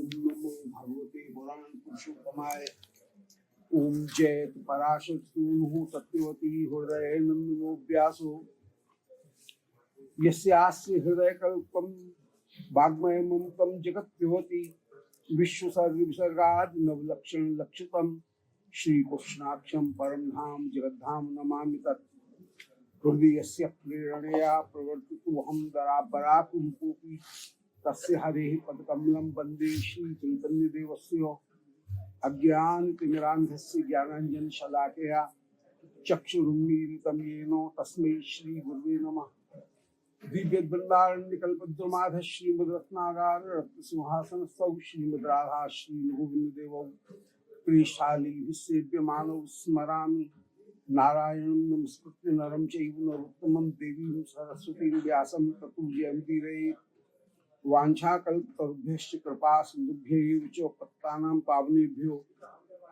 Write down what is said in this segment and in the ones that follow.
नमो भगवते पुराण पुरुषोत्तमाय। ओम जयत पराशक्ति सत्यवती हृदय नंदनो व्यासो यस्यास्य हृदय कल्पम वाग्मय ममतम जगत पिबती विश्वसर्ग विसर्गाद नवलक्षण लक्षितम श्री कृष्णाक्षम परम धाम जगद्धाम नमामि तत्। हृदयस्य प्रेरणया प्रवर्तितोऽहं दराबराकुम्पोऽपि तस्य हरेः पदकमलं वन्दे श्री चैतन्यदेवस्य। अज्ञानतिमिरान्धस्य ज्ञानाञ्जनशलाकया चक्षुरुन्मीलितं येन तस्मै श्री गुरुवे नमः। दिव्यवृन्दारण्यकल्पद्रुमाध श्रीमद्रत्नागार रत्नसिंहासनस्थौ श्रीमद्राधा श्रीगोविन्ददेवौ प्रेष्ठाली सेव्यमानौ स्मरामि। नारायणं नमस्कृत्य नरं चैव नरोत्तमं देवीं सरस्वतीं व्यासं ततो जयमुदीरयेत्। वाञ्छाकल्पतरुभ्यश्च कृपा सिन्धुभ्यैव च पतितानां पावनेभ्यो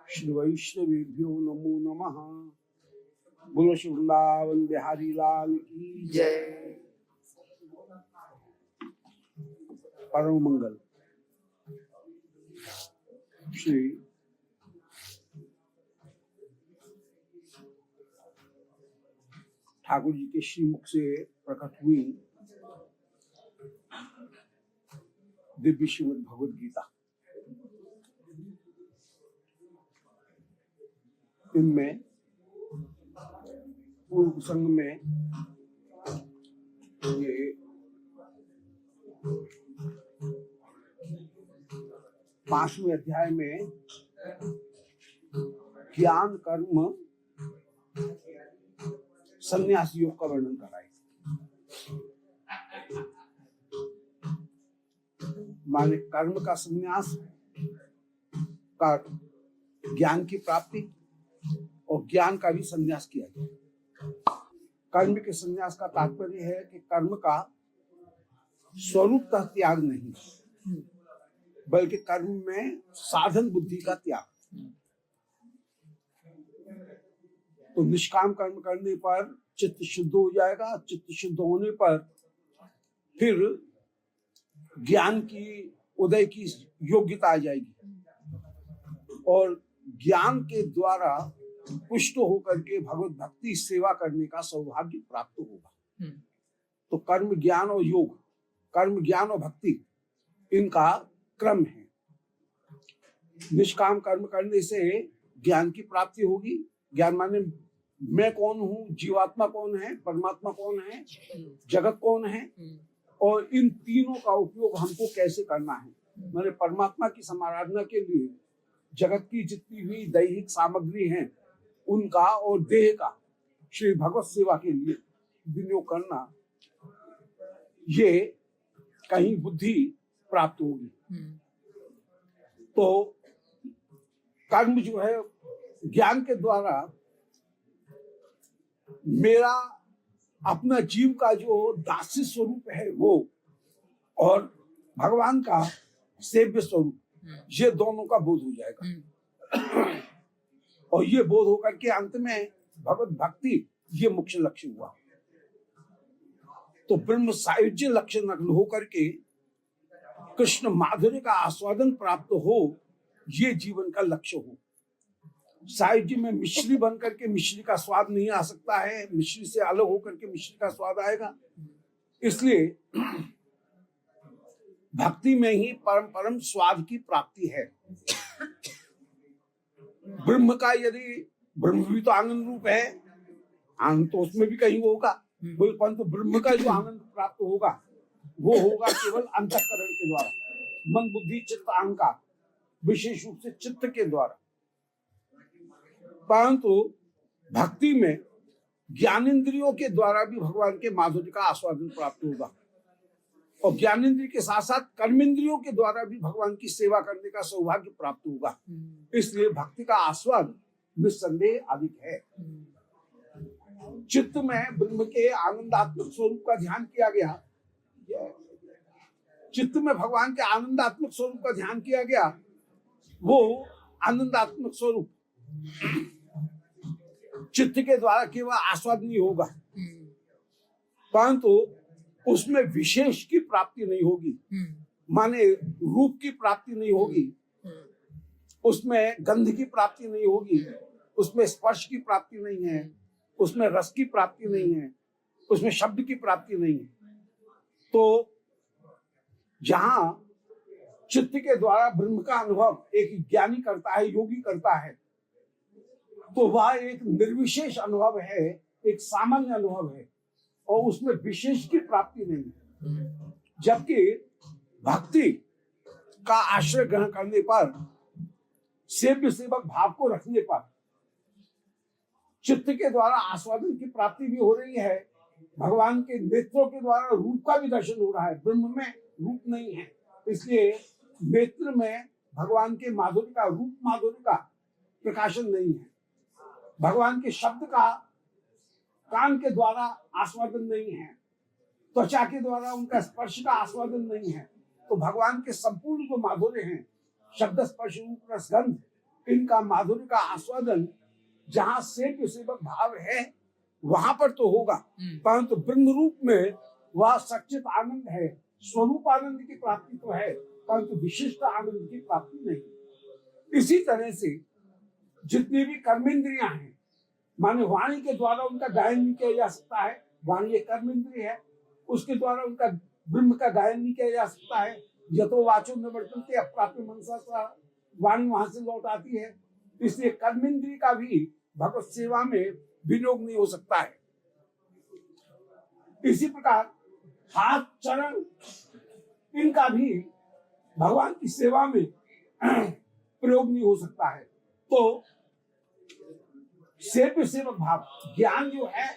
श्री वैष्णवेभ्यो नमो नमः। बोलो श्री वृंदावन बिहारी लाल की जय। परम मंगल श्री ठाकुर जी के श्रीमुख से प्रकट हुई दिव्य श्रीमद् भगवद गीता। इनमें पूर्व प्रसंग में ये 5वें अध्याय में ज्ञान कर्म संन्यास योग का वर्णन कराए। माने कर्म का संन्यास का ज्ञान की प्राप्ति और ज्ञान का भी संन्यास किया जाए। कर्म के संन्यास का तात्पर्य है कि कर्म का स्वरूपतः त्याग नहीं बल्कि कर्म में साधन बुद्धि का त्याग। तो निष्काम कर्म करने पर चित्त शुद्ध हो जाएगा। चित्त शुद्ध होने पर फिर ज्ञान की उदय की योग्यता आ जाएगी और ज्ञान के द्वारा पुष्ट होकर के भगवत भक्ति सेवा करने का सौभाग्य प्राप्त होगा। तो कर्म ज्ञान और योग, कर्म ज्ञान और भक्ति इनका क्रम है। निष्काम कर्म करने से ज्ञान की प्राप्ति होगी। ज्ञान माने मैं कौन हूँ, जीवात्मा कौन है, परमात्मा कौन है, जगत कौन है और इन तीनों का उपयोग हमको कैसे करना है। मैंने परमात्मा की समाराधना के लिए जगत की जितनी भी दैहिक सामग्री है उनका और देह का श्री भगवत सेवा के लिए विनियोग करना, ये कहीं बुद्धि प्राप्त होगी। तो कर्म जो है ज्ञान के द्वारा मेरा अपना जीव का जो दास्य स्वरूप है वो और भगवान का सेव्य स्वरूप, ये दोनों का बोध हो जाएगा। और ये बोध होकर के अंत में भगवत भक्ति, ये मुख्य लक्ष्य हुआ। तो ब्रह्म सायुज्य लक्ष्य नग्न होकर के कृष्ण माधुर्य का आस्वादन प्राप्त हो, ये जीवन का लक्ष्य हो। सायुज्य में मिश्री बन करके मिश्री का स्वाद नहीं आ सकता है, मिश्री से अलग होकर के मिश्री का स्वाद आएगा। इसलिए भक्ति में ही परम परम स्वाद की प्राप्ति है। ब्रह्म का यदि ब्रह्म भी तो आनंद रूप है, आनंद तो उसमें भी कहीं होगा, परंतु ब्रह्म का जो आनंद प्राप्त होगा वो होगा केवल अंतःकरण के द्वारा, मन बुद्धि चित्त अहंकार, विशेष रूप से चित्त के द्वारा। परंतु भक्ति में ज्ञानेंद्रियों के द्वारा भी भगवान के माधुर्य का आस्वादन प्राप्त होगा और ज्ञानेंद्रिय के साथ साथ कर्मेंद्रियों के द्वारा भी भगवान की सेवा करने का सौभाग्य प्राप्त होगा। इसलिए भक्ति का आस्वाद निस्संदेह अधिक है। चित्त में ब्रह्म के आनंदात्मक स्वरूप का ध्यान किया गया, चित्त में भगवान के आनंदात्मक स्वरूप का ध्यान किया गया। वो आनंदात्मक स्वरूप चित्त के द्वारा केवल आस्वाद नहीं होगा, परंतु उसमें विशेष की प्राप्ति नहीं होगी। माने रूप की प्राप्ति नहीं होगी, उसमें गंध की प्राप्ति नहीं होगी, उसमें स्पर्श की प्राप्ति नहीं है, उसमें रस की प्राप्ति नहीं है, उसमें शब्द की प्राप्ति नहीं है। तो जहां चित्त के द्वारा ब्रह्म का अनुभव एक ज्ञानी करता है, योगी करता है, तो वह एक निर्विशेष अनुभव है, एक सामान्य अनुभव है और उसमें विशेष की प्राप्ति नहीं है। जबकि भक्ति का आश्रय ग्रहण करने पर, सेव्य सेवक भाव को रखने पर चित्त के द्वारा आस्वादन की प्राप्ति भी हो रही है, भगवान के नेत्रों के द्वारा रूप का भी दर्शन हो रहा है। ब्रह्म में रूप नहीं है, इसलिए नेत्र में भगवान के माधुर्य का, रूप माधुर्य का प्रकाशन नहीं है। भगवान के शब्द का कान के द्वारा आस्वादन नहीं है, त्वचा के द्वारा उनका स्पर्श का आस्वादन नहीं है। तो भगवान के संपूर्ण जो माधुर्य हैं, शब्द स्पर्श रूप रस गंध, इनका माधुर्य का आस्वादन जहां सेव्य सेवक भाव है वहां पर तो होगा, परंतु ब्रह्म रूप में वह सच्चित आनंद है, स्वरूप आनंद की प्राप्ति तो है, परंतु विशिष्ट आनंद की प्राप्ति नहीं। इसी तरह से जितनी भी कर्मेंद्रियां हैं, माने वाणी के द्वारा उनका गायन नहीं किया जा सकता है, वाणी एक कर्मेंद्रिय है, उसके द्वारा उनका ब्रह्म का गायन नहीं किया जा सकता है। यतो वाचो निवर्तन्ते अप्राप्य मनसा सा, वाणी वहां से लौट आती है, इसलिए कर्मेंद्रिय का भी भगवत सेवा में विनियोग नहीं हो सकता है। इसी प्रकार हाथ चरण इनका भी भगवान की सेवा में प्रयोग नहीं हो सकता है। तो सेव्य सेवक भाव ज्ञान जो है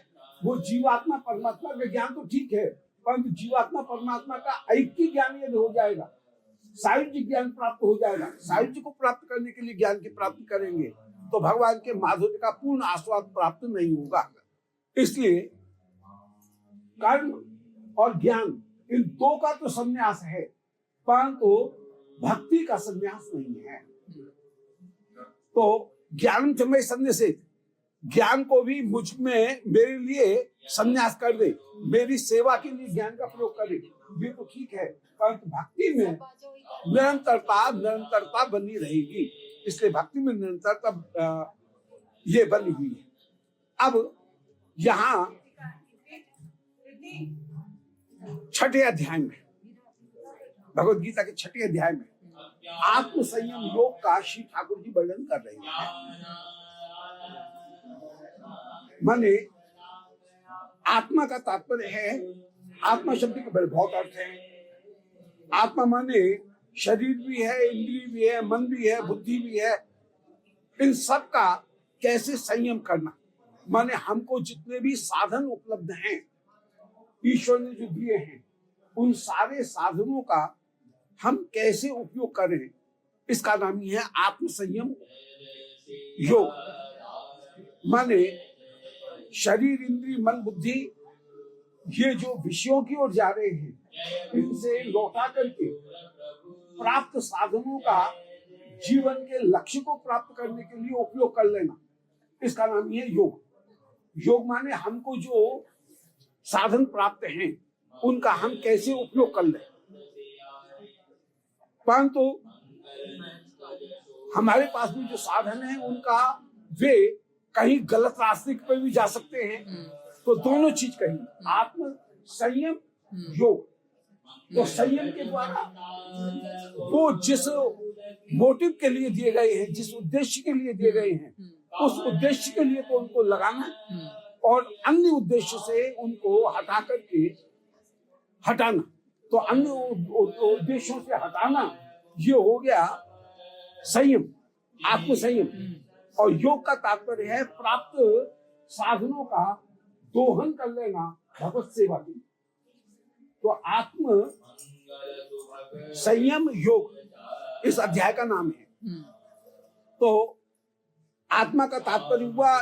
वो जीवात्मा परमात्मा का ज्ञान तो ठीक है, परंतु जीवात्मा परमात्मा का ऐक्य ज्ञान यदि हो जाएगा, सायुज्य ज्ञान प्राप्त हो जाएगा, सायुज्य को प्राप्त करने के लिए ज्ञान की प्राप्ति करेंगे तो भगवान के माधुर्य का पूर्ण आस्वाद प्राप्त नहीं होगा। इसलिए कर्म और ज्ञान इन दो का तो संन्यास है, परंतु भक्ति का संन्यास नहीं है। तो ज्ञान में संन्यास, ज्ञान को भी मुझ में मेरे लिए संन्यास कर दे, मेरी सेवा के लिए ज्ञान का प्रयोग करे, ये तो ठीक है, परंतु भक्ति में निरंतरता बनी रहेगी। इसलिए भक्ति में निरंतरता ये बनी हुई है। अब यहाँ छठे अध्याय में, भगवत गीता के छठे अध्याय में आत्म संयम योग का श्री ठाकुर जी वर्णन कर रहे हैं। माने आत्मा का तात्पर्य है, आत्मा शब्द के बड़े बहुत अर्थ है। आत्मा माने शरीर भी है, इंद्रिय भी है, मन भी है, बुद्धि भी है। इन सब का कैसे संयम करना, माने हमको जितने भी साधन उपलब्ध हैं ईश्वर ने जो दिए हैं, उन सारे साधनों का हम कैसे उपयोग करें, इसका नाम ही है आत्म संयम योग। माने शरीर इंद्रिय मन बुद्धि ये जो विषयों की ओर जा रहे हैं, इनसे लौटा करके प्राप्त साधनों का जीवन के लक्ष्य को प्राप्त करने के लिए उपयोग कर लेना, इसका नाम है योग। योग माने हमको जो साधन प्राप्त हैं उनका हम कैसे उपयोग कर लें। परंतु हमारे पास भी जो साधन है उनका वे कहीं गलत रास्ते पर भी जा सकते हैं, तो दोनों चीज कहीं आत्म संयम योग। तो संयम के द्वारा वो जिस मोटिव के लिए दिए गए हैं, जिस उद्देश्य के लिए दिए गए हैं, उस उद्देश्य के लिए तो उनको लगाना और अन्य उद्देश्य से उनको हटा करके हटाना। तो अन्य उद्देश्यों से हटाना ये हो गया संयम, आत्म संयम। और योग का तात्पर्य है प्राप्त साधनों का दोहन कर लेना भगवत सेवा की। तो आत्म संयम योग इस अध्याय का नाम है। तो आत्मा का तात्पर्य हुआ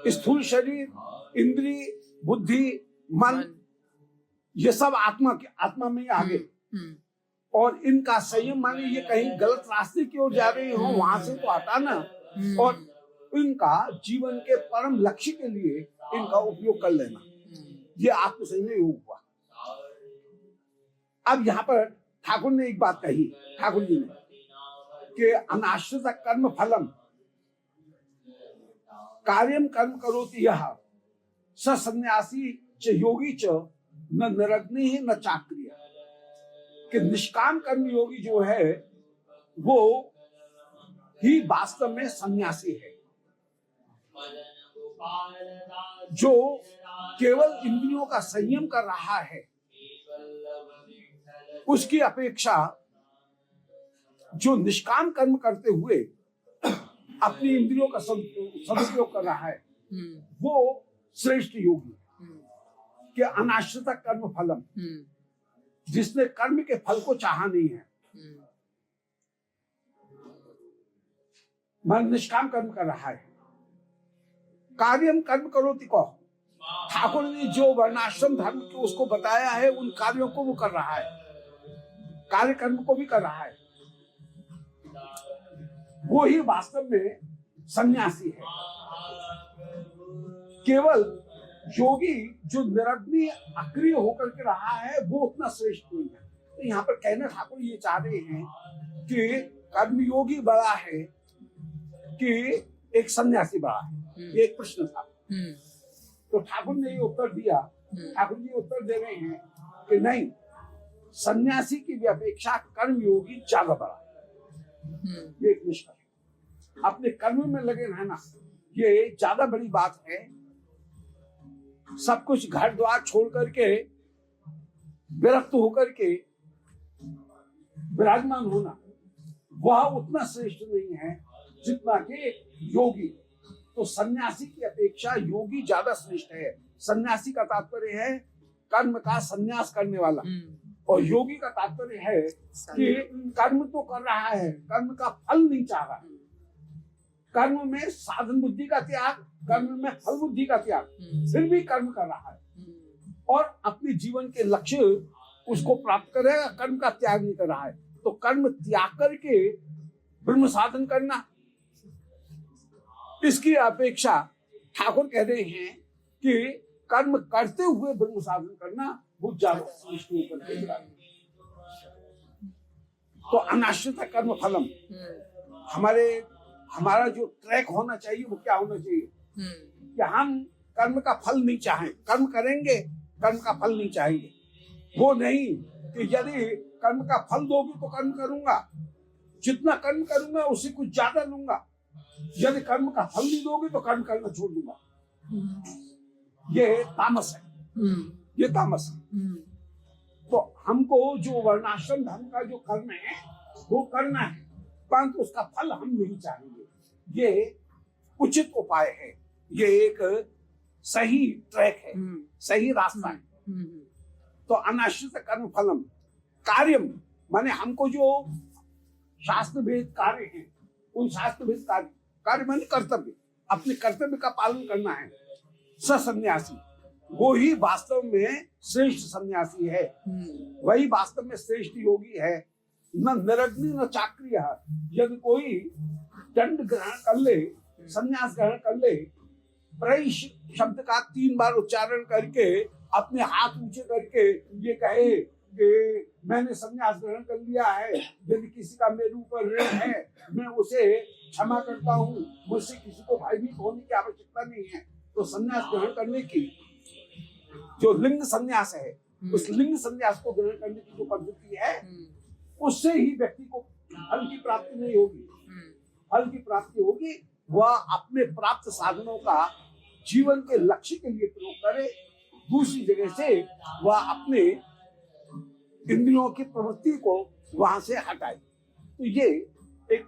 स्थूल शरीर, इंद्रिय, बुद्धि, मन, ये सब आत्मा में आ गए। और इनका संयम माने ये कहीं गलत रास्ते की ओर जा रहे हो, वहां से तो हटाना और इनका जीवन के परम लक्ष्य के लिए इनका उपयोग कर लेना, ये आत्म संयम योग हुआ। अब यहाँ पर ठाकुर ने एक बात कही, ठाकुर जी ने, कि अनाश्रित कर्म फलम कार्यम कर्म करोति यह स सन्यासी च योगी च न निरग्नि ही न चाक्रिय। कि निष्काम कर्म योगी जो है वो ही वास्तव में सन्यासी है। जो केवल इंद्रियों का संयम कर रहा है उसकी अपेक्षा जो निष्काम कर्म करते हुए अपनी इंद्रियों का सदुपयोग कर रहा है वो श्रेष्ठ योगी है। कि अनाश्रित कर्म फलम, जिसने कर्म के फल को चाहा नहीं है, मन निष्काम कर्म कर रहा है। कार्यम कर्म करोति को, ठाकुर ने जो वर्णाश्रम धर्म को उसको बताया है उन कार्यों को वो कर रहा है, कार्य कर्म को भी कर रहा है। वो ही वास्तव में सन्यासी है। केवल योगी जो निरग्नि अक्रिय होकर के रहा है वो उतना श्रेष्ठ नहीं है। तो यहाँ पर कहना ठाकुर ये चाह रहे हैं कि कर्मयोगी बड़ा है कि एक सन्यासी बड़ा है। ये एक प्रश्न था। तो ठाकुर ने ये उत्तर दिया, ठाकुर जी उत्तर दे रहे हैं कि नहीं, सन्यासी की भी अपेक्षा कर्मयोगी ज्यादा बड़ा है। ये एक निष्कर्ष। अपने कर्म में लगे रहना ये ज्यादा बड़ी बात है। सब कुछ घर द्वार छोड़ करके विरक्त होकर के विराजमान होना वह उतना श्रेष्ठ नहीं है जितना कि योगी। तो सन्यासी की अपेक्षा योगी ज्यादा श्रेष्ठ है। सन्यासी का तात्पर्य है कर्म का संन्यास करने वाला, और योगी का तात्पर्य है कि कर्म तो कर रहा है, कर्म का फल नहीं चाह रहा। कर्म में साधन बुद्धि का त्याग, कर्म में फल बुद्धि का त्याग, फिर भी कर्म कर रहा है और अपने जीवन के लक्ष्य उसको प्राप्त करेगा, कर्म का त्याग नहीं कर रहा है। तो कर्म त्याग करके ब्रह्म साधन करना, इसकी अपेक्षा ठाकुर कह रहे हैं कि कर्म करते हुए ब्रह्म साधन करना वो ज्यादा श्रेष्ठ होकर के दिखाएगा। तो अनाश्रित कर्म फलम, हमारा जो ट्रैक होना चाहिए वो क्या होना चाहिए कि हम कर्म का फल नहीं चाहें। कर्म करेंगे, कर्म का फल नहीं चाहेंगे। वो नहीं कि यदि कर्म का फल दोगे तो कर्म करूंगा, जितना कर्म करूंगा उससे कुछ ज्यादा लूंगा। यदि कर्म का फल नहीं दोगे तो कर्म करना छोड़ दूंगा। ये तामस है, ये तामस है। तो हमको जो वर्णाश्रम धर्म का जो कर्म है वो करना है, परंतु उसका फल हम नहीं चाहेंगे। ये उचित उपाय है, ये एक सही ट्रैक है, सही रास्ता है। तो अनाश्रित कर्म फलम कार्यम, माने हमको जो शास्त्र भेद कार्य है उन शास्त्र भेद कार्य माने कर्तव्य, अपने कर्तव्य का पालन करना है। सन्यासी वो ही वास्तव में श्रेष्ठ सन्यासी है, वही वास्तव में श्रेष्ठ योगी है। न निरग्नि न चाक्रिय। यदि कोई दंड ग्रहण कर ले, संन्यास ग्रहण कर ले, प्रैश शब्द का 3 बार उच्चारण करके अपने हाथ ऊंचे करके ये कहे कि मैंने संन्यास ग्रहण कर लिया है, यदि किसी का मेरे ऊपर ऋण है मैं उसे क्षमा करता हूँ, मुझसे किसी को भयभीत होने की आवश्यकता नहीं है। तो संन्यास ग्रहण करने की जो लिंग संन्यास है, उस लिंग संन्यास को ग्रहण करने की जो पद्धति है उससे ही व्यक्ति को फल की प्राप्ति नहीं होगी। फल की प्राप्ति होगी वह अपने प्राप्त साधनों का जीवन के लक्ष्य के लिए प्रयोग करे, दूसरी जगह से वह अपने इंद्रियों की प्रवृत्ति को वहां से हटाए। तो ये एक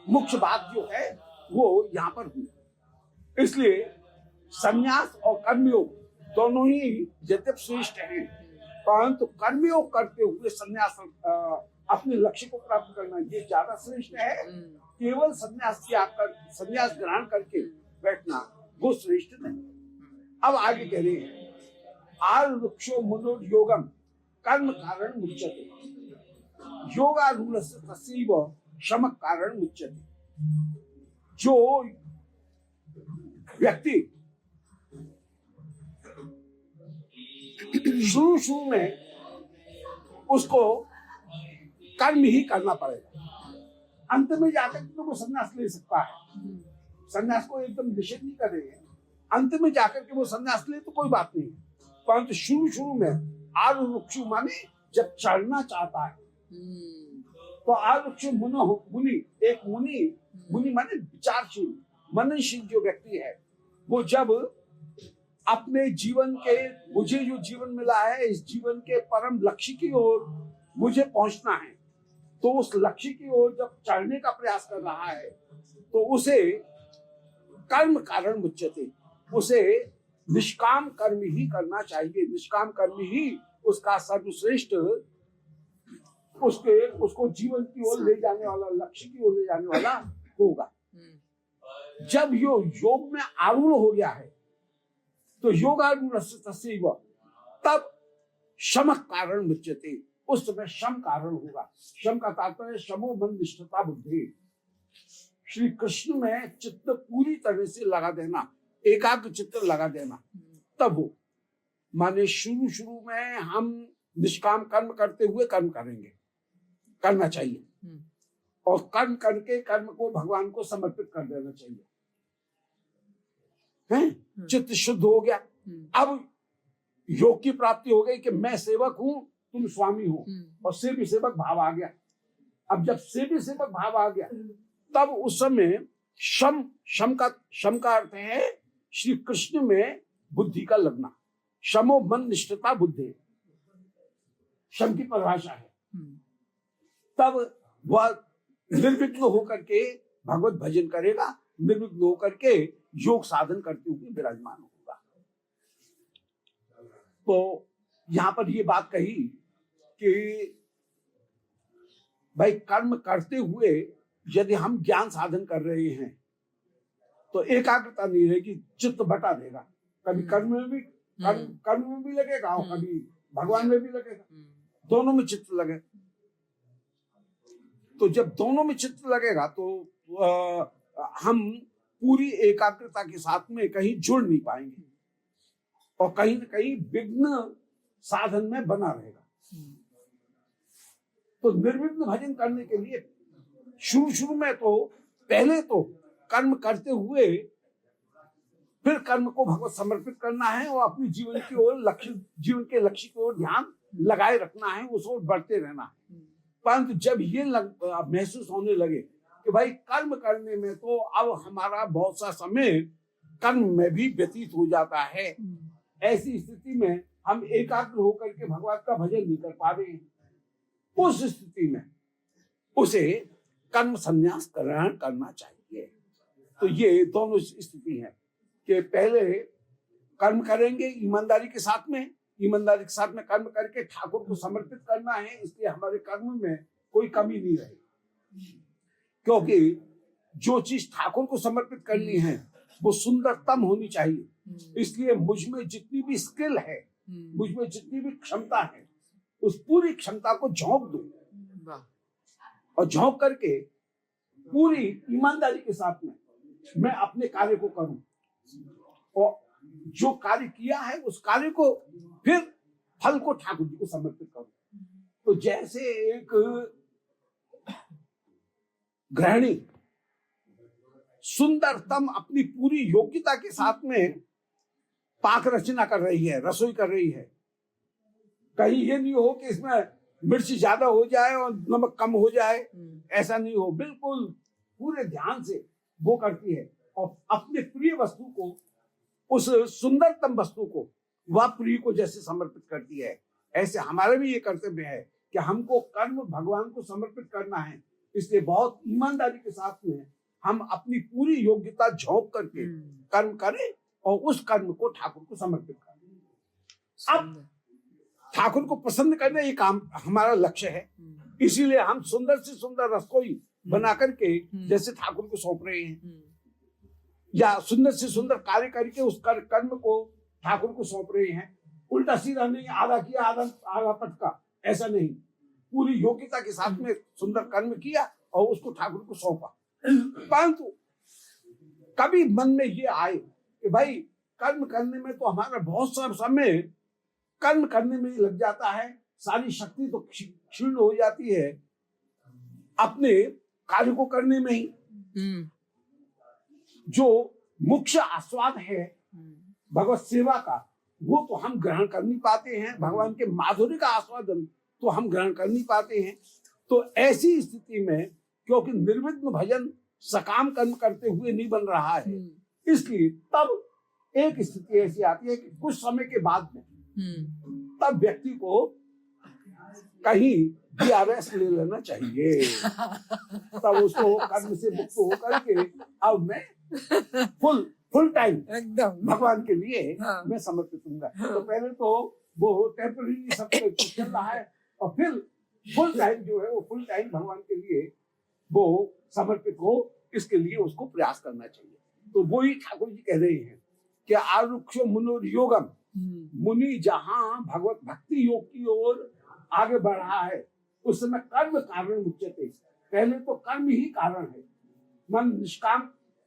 मुख्य बात जो है वो यहाँ पर हुई। इसलिए संन्यास और कर्मयोग दोनों ही यद्यपि श्रेष्ठ हैं, परंतु कर्मयोग करते हुए संन्यास अपने लक्ष्य को प्राप्त करना ये ज्यादा श्रेष्ठ है। केवल संन्यास ग्रहण करके बैठना वो श्रेष्ठ नहीं। अब आगे कह रहे हैं आरुक्षो मुनोर योगम कर्म कारण मुच्यते योगारूढ़ तस्यैव शम कारण मुच्यते। जो व्यक्ति शुरू में उसको कर्म ही करना पड़ेगा। अंत में जाकर के तो वो संन्यास ले सकता है, संन्यास को एकदम निषेध नहीं कर रहे हैं। अंत में जाकर के वो संन्यास ले तो कोई बात नहीं, परंतु शुरू में आरुक्षु माने जब चढ़ना चाहता है तो आरुक्षु मुनि, एक मुनि माने विचारशील मननशील जो व्यक्ति है, वो जब अपने जीवन के, मुझे जो जीवन मिला है इस जीवन के परम लक्ष्य की ओर मुझे पहुंचना है, तो उस लक्ष्य की ओर जब चढ़ने का प्रयास कर रहा है तो उसे कर्म कारण मुच्यते, उसे निष्काम कर्म ही करना चाहिए। निष्काम कर्म ही उसका सर्वश्रेष्ठ, उसको जीवन की ओर ले जाने वाला, लक्ष्य की ओर ले जाने वाला होगा। जब योग में आरूढ़ हो गया है तो योगारूढ़ तस्यैव, तब शम कारण मुच्यते, उस समय शम कारण होगा। शम का तात्पर्य शमो मन निष्ठता बुद्धि, श्री कृष्ण में चित्त पूरी तरह से लगा देना, एकाग्र चित्त लगा देना, तब हो। माने शुरू में हम निष्काम कर्म करते हुए कर्म करेंगे, करना चाहिए, और कर्म करके कर्म को भगवान को समर्पित कर देना चाहिए, हैं? चित्त शुद्ध हो गया। अब योग की प्राप्ति हो गई कि मैं सेवक हूं, तुम स्वामी हो, और सेवी सेवक भाव आ गया। अब जब सेवी सेवक भाव आ गया तब उस समय शम का अर्थ है श्री कृष्ण में बुद्धि का लगना। शमो मन निष्ठता बुद्धि शम की परिभाषा है। तब वह निर्विघ्न होकर के भगवत भजन करेगा, निर्विघ्न होकर के योग साधन करते हुए विराजमान होगा। तो यहां पर ये बात कही कि भाई कर्म करते हुए यदि हम ज्ञान साधन कर रहे हैं तो एकाग्रता नहीं रहेगी, चित्त बटा देगा। कभी कर्म में भी लगेगा और कभी भगवान में भी लगेगा, दोनों में चित्त लगे। तो जब दोनों में चित्त लगेगा तो हम पूरी एकाग्रता के साथ में कहीं जुड़ नहीं पाएंगे और कहीं न कहीं विघ्न साधन में बना रहेगा। तो निर्विघ्न भजन करने के लिए शुरू में तो पहले तो कर्म करते हुए फिर कर्म को भगवत समर्पित करना है और अपनी जीवन की ओर, जीवन के लक्ष्य की ओर ध्यान लगाए रखना है, उस ओर बढ़ते रहना है। परंतु जब ये महसूस होने लगे कि भाई कर्म करने में तो अब हमारा बहुत सा समय कर्म में भी व्यतीत हो जाता है, ऐसी स्थिति में हम एकाग्र होकर के भगवान का भजन नहीं कर पा रहे हैं, उस स्थिति में उसे कर्म संन्यास ग्रहण करना चाहिए। तो ये दोनों स्थिति है कि पहले कर्म करेंगे ईमानदारी के साथ में कर्म करके ठाकुर को समर्पित करना है, इसलिए हमारे कर्म में कोई कमी नहीं रहेगी, क्योंकि जो चीज ठाकुर को समर्पित करनी है वो सुंदरतम होनी चाहिए। इसलिए मुझ में जितनी भी स्किल है, मुझ में जितनी भी क्षमता है, उस पूरी क्षमता को झोंक दो और झोंक करके पूरी ईमानदारी के साथ में मैं अपने कार्य को करूं और जो कार्य किया है उस कार्य को फिर फल को ठाकुर जी को समर्पित करूं। तो जैसे एक गृहिणी सुंदरतम अपनी पूरी योग्यता के साथ में पाक रचना कर रही है, रसोई कर रही है, कहीं ये नहीं हो कि इसमें मिर्च ज्यादा हो जाए और नमक कम हो जाए, ऐसा नहीं हो, बिल्कुल पूरे ध्यान से वो करती है और अपने प्रिय वस्तु को, उस सुंदरतम वस्तु को वह प्रिय को जैसे समर्पित करती है, ऐसे हमारा भी ये कर्तव्य है कि हमको कर्म भगवान को समर्पित करना है। इसलिए बहुत ईमानदारी के साथ में हम अपनी पूरी योग्यता झोंक करके कर्म करें और उस कर्म को ठाकुर को समर्पित करें। अब ठाकुर को प्रसन्न करना ये काम हमारा लक्ष्य है, इसीलिए हम सुंदर से सुंदर रसोई बना करके जैसे ठाकुर को सौंप रहे हैं, या सुंदर से सुंदर कार्य करके उस कर्म को ठाकुर को सौंप रहे हैं। उल्टा सीधा नहीं, आधा किया आधा पटका, ऐसा नहीं, पूरी योग्यता के साथ में सुंदर कर्म किया और उसको ठाकुर को सौंपा। परंतु कभी मन में ये आए कि भाई कर्म करने में तो हमारा बहुत सा समय कर्म करने में ही लग जाता है, सारी शक्ति तो क्षीण हो जाती है अपने कार्य को करने में ही। जो मुख्य आस्वाद है भगवत सेवा का, वो तो हम ग्रहण कर नहीं पाते हैं। भगवान के माधुर्य का आस्वादन तो हम ग्रहण कर नहीं पाते हैं। तो ऐसी स्थिति में, क्योंकि निर्विघ्न भजन सकाम कर्म करते हुए नहीं बन रहा है, इसलिए तब एक स्थिति ऐसी आती है कि कुछ समय के बाद में तब व्यक्ति को कहीं DRS ले लेना चाहिए। तब उसको कर्म से मुक्त होकर के अब मैं फुल टाइम एकदम भगवान के लिए मैं समर्पित हूँ। तो पहले तो वो टेम्पररी सब कुछ चल रहा है, और फिर फुल टाइम जो है वो फुल टाइम भगवान के लिए वो समर्पित हो, इसके लिए उसको प्रयास करना चाहिए। तो वो ही ठाकुर जी कह रहे हैं कि आरुक्ष मुनोर योगम, मुनि जहां भगवत भक्ति योग की ओर आगे बढ़ रहा है उस समय कर्म कारण उच्चते। पहले तो कर्म ही कारण है। मन निष्काम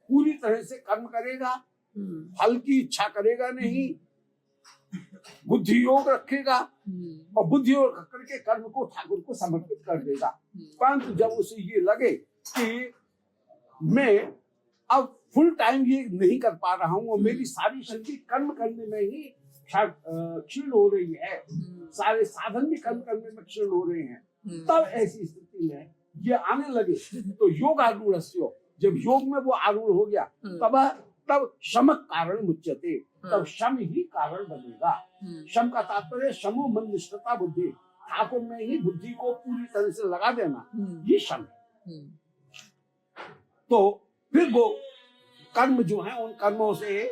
पूरी तरह से कर्म करेगा, फल की इच्छा करेगा नहीं, बुद्धि योग रखेगा और बुद्धि योग करके कर्म को ठाकुर को समर्पित कर देगा। परंतु जब उसे ये लगे कि मैं अब फुल टाइम ये नहीं कर पा रहा हूँ और मेरी सारी शक्ति कर्म करने में ही क्षीण हो रही है, सारे साधन भी कर्म करने में क्षीण हो रहे हैं, तब ऐसी स्थिति में ये आने लगे तो योग आरूढ़, जब योग में वो आरूढ़ हो गया तब शम कारण मुच्यते, तब शम ही कारण बनेगा। शम का तात्पर्य शमो मन निष्ठता बुद्धि, ठाकुर में ही बुद्धि को पूरी तरह से लगा देना, ये शम है। तो फिर वो कर्म जो है उन कर्मों से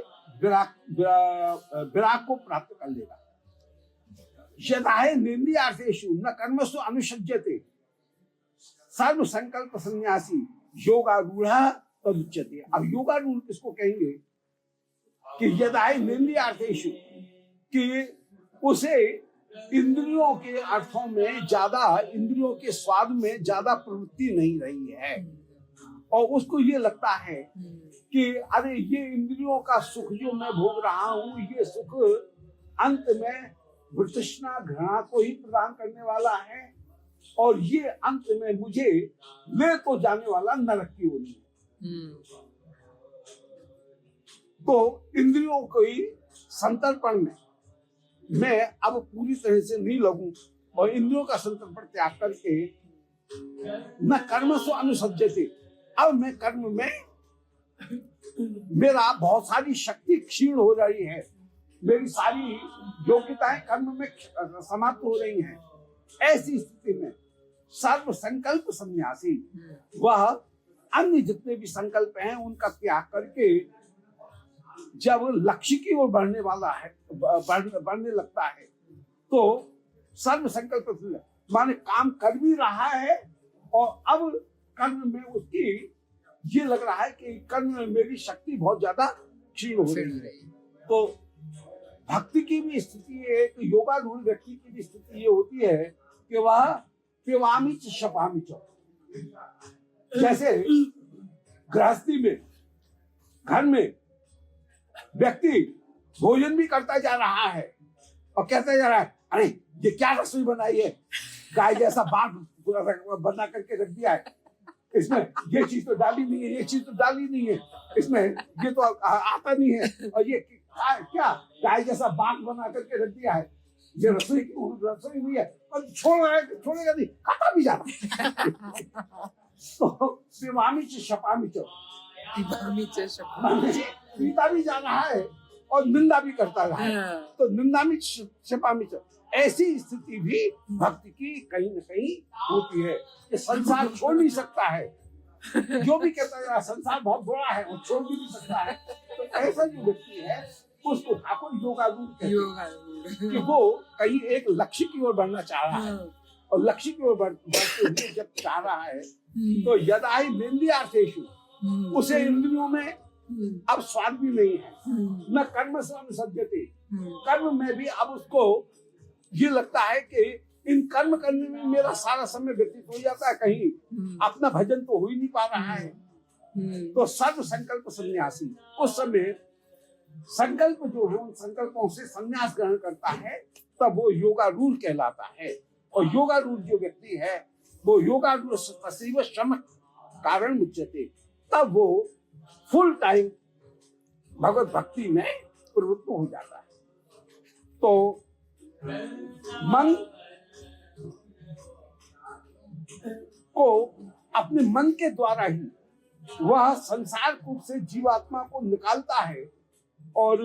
विराग को प्राप्त कर लेगा। यदाहे निंद्यार्थेषु न कर्मसु अनुसज्जते सर्व संकल्प सन्यासी योगारूढ़ तदुच्यते। अब योगारूढ़ किसको कहेंगे कि यदाहे निंद्यार्थेषु, कि उसे इंद्रियों के अर्थों में ज्यादा, इंद्रियों के स्वाद में ज्यादा प्रवृत्ति नहीं रही है और उसको ये लगता है कि अरे ये इंद्रियों का सुख जो मैं भोग रहा हूँ, ये सुख अंत में वृतृष्णा घृणा को ही प्रदान करने वाला है और ये अंत में मुझे ले तो जाने वाला नरक की ओर है। तो इंद्रियों को ही संतर्पण में मैं अब पूरी तरह से नहीं लगूं और इंद्रियों का संतर्पण त्याग करके न कर्म सो अनुसज्जते, अब मैं कर्म में मेरा बहुत सारी शक्ति क्षीण हो रही है, मेरी सारी योग्यताएं कर्म में समाप्त हो रही हैं। ऐसी स्थिति में सर्व संकल्प सन्यासी, वह अन्य जितने भी संकल्प हैं उनका त्याग करके जब लक्ष्य की ओर बढ़ने वाला है, बढ़ने लगता है, तो सर्व संकल्प माने काम कर भी रहा है और अब कर्म में उसकी ये लग रहा है कि कर्म में मेरी शक्ति बहुत ज्यादा क्षीण हो रही है। तो भक्ति की भी स्थिति, एक योगारूढ़ व्यक्ति की भी स्थिति ये होती है कि वह पिवामी च शपामी च, जैसे गृहस्थी में घर में व्यक्ति भोजन भी करता जा रहा है और कहता जा रहा है अरे ये क्या रसोई बनाई है, गाय जैसा बाग बना करके रख दिया है, इसमें ये चीज तो डाली नहीं है, ये चीज तो डाली नहीं है, इसमें ये तो आता नहीं है और ये क्या गाय जैसा बाग बना करके रख दिया है, ये रसोई नहीं है और छोड़ेगा नहीं, खाता भी जाना। तो पिवामी च शपामी च, पीता भी जा रहा है और निंदा भी करता रहा है, तो निंदा में शपामी च। ऐसी स्थिति भी भक्ति की कहीं न कहीं होती है कि संसार छोड़ नहीं सकता है, जो भी कहता है संसार बहुत बुरा है और छोड़ भी नहीं सकता है। तो ऐसा जो व्यक्ति है उसको ठाकुर योगारूढ़ कहते हैं कि वो कहीं एक लक्ष्य की ओर बढ़ना चाह रहा है और लक्ष्य की ओर बढ़ते हुए जब चाह रहा है तो यदाहि निंद्यार्थेषु, उसे इंद्रियों में अब स्वाद भी नहीं है, न कर्म से अनुसज्जते, कर्म में भी अब उसको ये लगता है कि इन कर्म करने में मेरा सारा समय व्यतीत हो जाता है, कहीं अपना भजन तो हो ही नहीं पा रहा है। तो सर्व संकल्प सन्यासी, उस समय संकल्प जो है उन संकल्पों से संन्यास ग्रहण करता है, तब वो योगारूढ़ कहलाता है। और योगारूढ़ जो व्यक्ति है वो योगारूढ़ तस्व श्रम कारण मुच्यते, तब वो फुल टाइम भगवत भक्ति में प्रवृत्त हो जाता है। तो मन को अपने मन के द्वारा ही वह संसार कूप से जीवात्मा को निकालता है और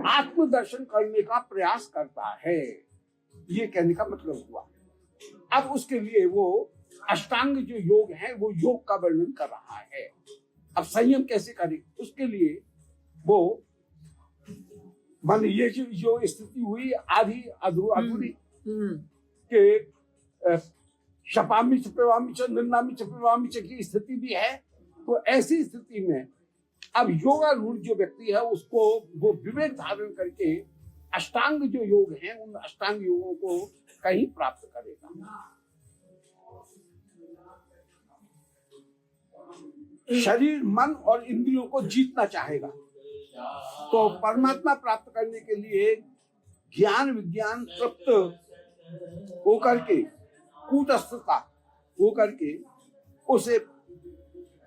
आत्मदर्शन करने का प्रयास करता है। ये कहने का मतलब हुआ। अब उसके लिए वो अष्टांग जो योग है वो योग का वर्णन कर रहा है। अब संयम कैसे करे उसके लिए वो मान ये जो स्थिति हुई आधी अधूरी के शपामी छपेवामी च निन्नामी छपेवामी च की स्थिति भी है। तो ऐसी स्थिति में अब योगारूढ़ जो व्यक्ति है उसको वो विवेक धारण करके अष्टांग जो योग हैं उन अष्टांग योगों को कहीं प्राप्त करेगा। शरीर मन और इंद्रियों को जीतना चाहेगा तो परमात्मा प्राप्त करने के लिए ज्ञान विज्ञान तृप्त होकर के कूटस्थता होकर के उसे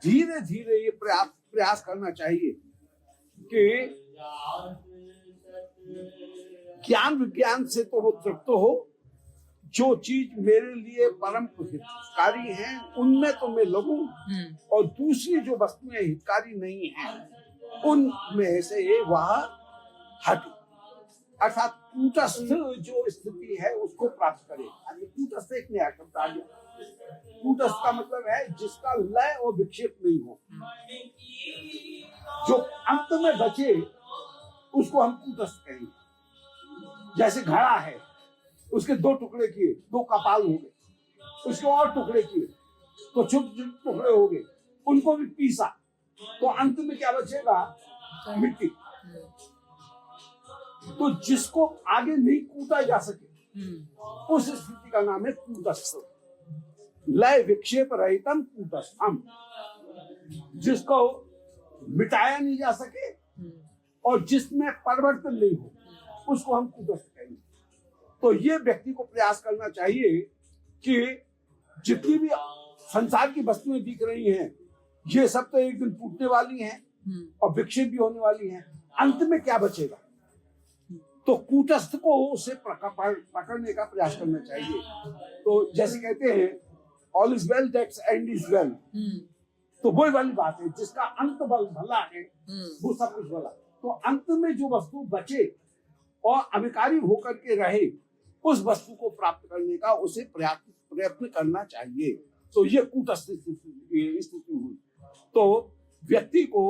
धीरे धीरे ये प्रयास करना चाहिए कि ज्ञान विज्ञान से तो वो तृप्त हो, जो चीज मेरे लिए परम हितकारी है उनमें तो मैं लगूं और दूसरी जो वस्तुएं हितकारी नहीं है उनमें से वह हटे, अर्थात कूटस्थ जो स्थिति है उसको प्राप्त करे। कूटस्थ एक नया शब्द आ गया। कूटस्थ का मतलब है जिसका लय और विक्षेप नहीं हो, जो अंत में बचे उसको हम कूटस्थ कहेंगे। जैसे घड़ा है, उसके दो टुकड़े किए, दो कपाल हो गए, उसके और टुकड़े किए तो छोटे छोटे टुकड़े हो गए, उनको भी पीसा तो अंत में क्या बचेगा? मिट्टी। तो जिसको आगे नहीं कूटा जा सके उस स्थिति का नाम है कूटस्थ। लय विक्षेप रहितम कूटस्थम, जिसको मिटाया नहीं जा सके और जिसमें परिवर्तन नहीं हो उसको हम कूटस्थ कहेंगे। तो ये व्यक्ति को प्रयास करना चाहिए कि जितनी भी संसार की वस्तुएं दिख रही हैं ये सब तो एक दिन टूटने वाली हैं और विक्षेप भी होने वाली हैं, अंत में क्या बचेगा? तो कूटस्थ को उसे पकड़ने का प्रयास करना चाहिए। तो जैसे कहते हैं all is well that's and is well, तो वही वाली बात है, जिसका अंत भला है वो सब कुछ भला। तो अंत में जो वस्तु बचे और अविकारी होकर के रहे उस वस्तु को प्राप्त करने का उसे प्रयत्न करना चाहिए। तो ये कूटस्थ स्थिति हुई। तो व्यक्ति को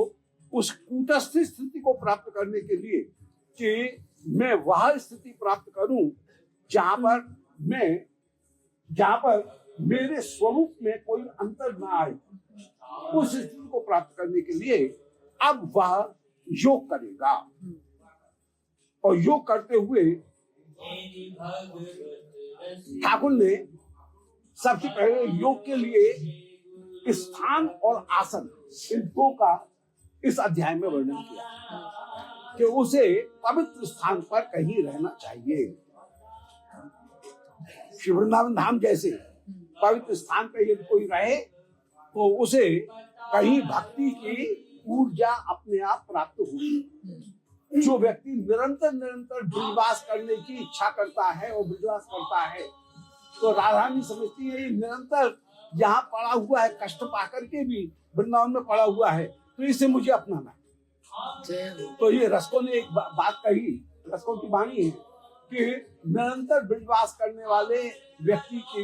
उस कूटस्थ स्थिति को प्राप्त करने के लिए कि मैं वह स्थिति प्राप्त करूं जहां पर मेरे स्वरूप में कोई अंतर ना आए, उस स्थिति को प्राप्त करने के लिए अब वह योग करेगा। और योग करते हुए ठाकुर ने सबसे पहले योग के लिए स्थान और आसन इन दो का इस अध्याय में वर्णन किया कि उसे पवित्र स्थान पर कहीं रहना चाहिए। श्री वृंदावन धाम जैसे पवित्र स्थान पर यदि कोई रहे तो उसे कहीं भक्ति की ऊर्जा अपने आप प्राप्त होगी। जो व्यक्ति निरंतर ब्रजवास करने की इच्छा करता है और ब्रजवास करता है तो राधारानी समझती है ये निरंतर यहाँ पड़ा हुआ है, कष्ट पाकर के भी वृंदावन में पड़ा हुआ है, तो इसे मुझे अपनाना है। तो ये रसकों ने एक बात कही, रसकों की वाणी है कि निरंतर ब्रजवास करने वाले व्यक्ति के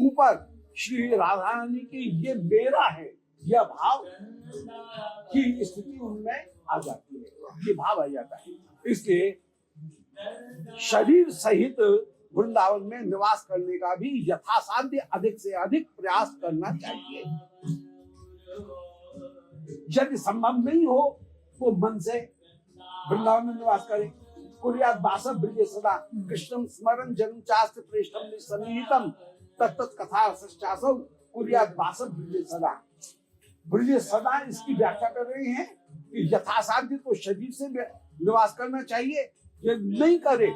ऊपर श्री राधारानी की ये मेरा है यह भाव की स्थिति उनमें आ जाती है, ये भाव आ जाता है। इसलिए शरीर सहित वृंदावन में निवास करने का भी यथासाध्य अधिक से अधिक प्रयास करना चाहिए। यदि संभव नहीं हो तो मन से वृंदावन में निवास करें। कुर्यात वासः ब्रजे सदा कृष्णं स्मरन् जन्म चास्ति प्रेष्ठं सन्निहितम् तत्तत् कथा सश्चासौ कुर्यात वासः ब्रजे सदा। ब्रजे सदा इसकी व्याख्या कर रहे हैं कि यथासाध्य तो शरीर से निवास करना चाहिए। यदि नहीं करे,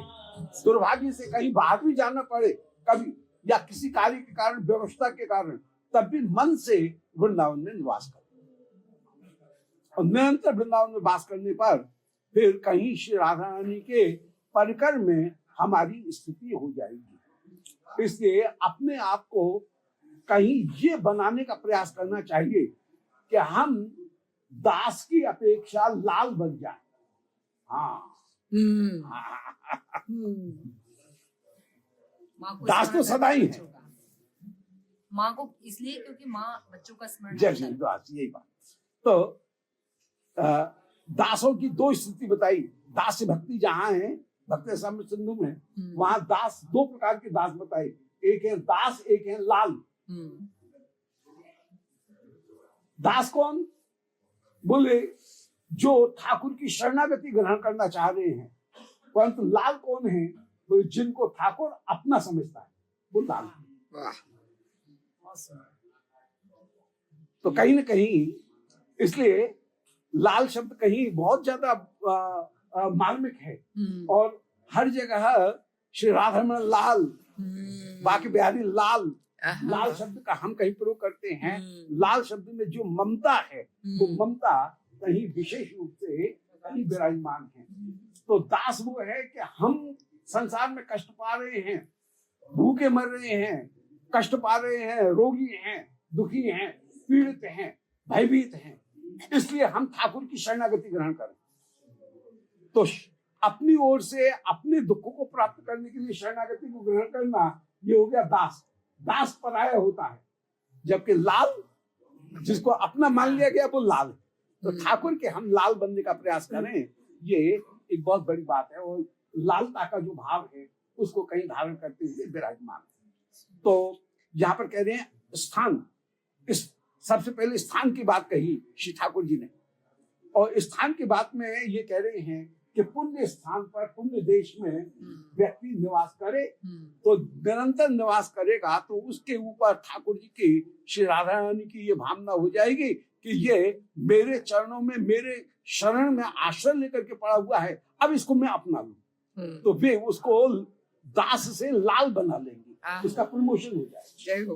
दुर्भाग्य से कहीं बाहर भी जाना पड़े, कभी या किसी कार्य के कारण, व्यवस्था के कारण, तब भी मन से वृंदावन में निवास करें। और निरंतर वृंदावन में वास करने पर फिर कहीं श्री राधा रानी के परिकर में हमारी स्थिति हो जाएगी। इसलिए अपने आप को कहीं ये बनाने का प्रयास करना चाहिए कि हम दास की अपेक्षा लाल बन जाए। दास तो सदा ही है माँ को, इसलिए क्योंकि माँ बच्चों का स्मरण। जैसे दास, यही बात। तो दासों की दो स्थिति बताई। दास भक्ति जहां है, भक्ति साम्य सिंधु में, वहां दास, दो प्रकार के दास बताए। एक है दास, एक है लाल। दास कौन? बोले जो ठाकुर की शरणागति ग्रहण करना चाह रहे हैं। परंतु लाल कौन है? बोले जिनको ठाकुर अपना समझता है, वो लाल। तो कहीं ना कहीं इसलिए लाल शब्द कहीं बहुत ज्यादा मार्मिक है। और हर जगह श्री राधारमण लाल, बाकी बिहारी लाल, लाल शब्द का हम कहीं प्रयोग करते हैं। लाल शब्द में जो ममता है, वो ममता कहीं विशेष रूप से कहीं विराजमान है। तो दास वो है कि हम संसार में कष्ट पा रहे हैं, भूखे मर रहे हैं, कष्ट पा रहे हैं, रोगी हैं, दुखी हैं, पीड़ित हैं, भयभीत हैं। इसलिए हम ठाकुर की शरणागति ग्रहण करें। तो अपनी ओर से अपने दुखों को प्राप्त करने के लिए शरणागति को ग्रहण करना, ये हो गया दास। दास पराया होता है, जबकि लाल जिसको अपना मान लिया गया वो लाल। तो ठाकुर के हम लाल बनने का प्रयास करें, ये एक बहुत बड़ी बात है। और लालता का जो भाव है उसको कहीं धारण करते हुए विराजमान है। तो यहाँ पर कह रहे हैं स्थान, इस सबसे पहले स्थान की बात कही श्री ठाकुर जी ने। और स्थान की बात में ये कह रहे हैं कि पुण्य स्थान पर, पुण्य देश में व्यक्ति निवास करे, तो निरंतर निवास करेगा तो उसके ऊपर ठाकुर जी की, श्री राधा रानी की ये भावना हो जाएगी कि ये मेरे चरणों में, मेरे शरण में आश्रय लेकर के पड़ा हुआ है, अब इसको मैं अपना लूं। तो वे उसको दास से लाल बना लेंगे, उसका प्रमोशन हो जाएगा।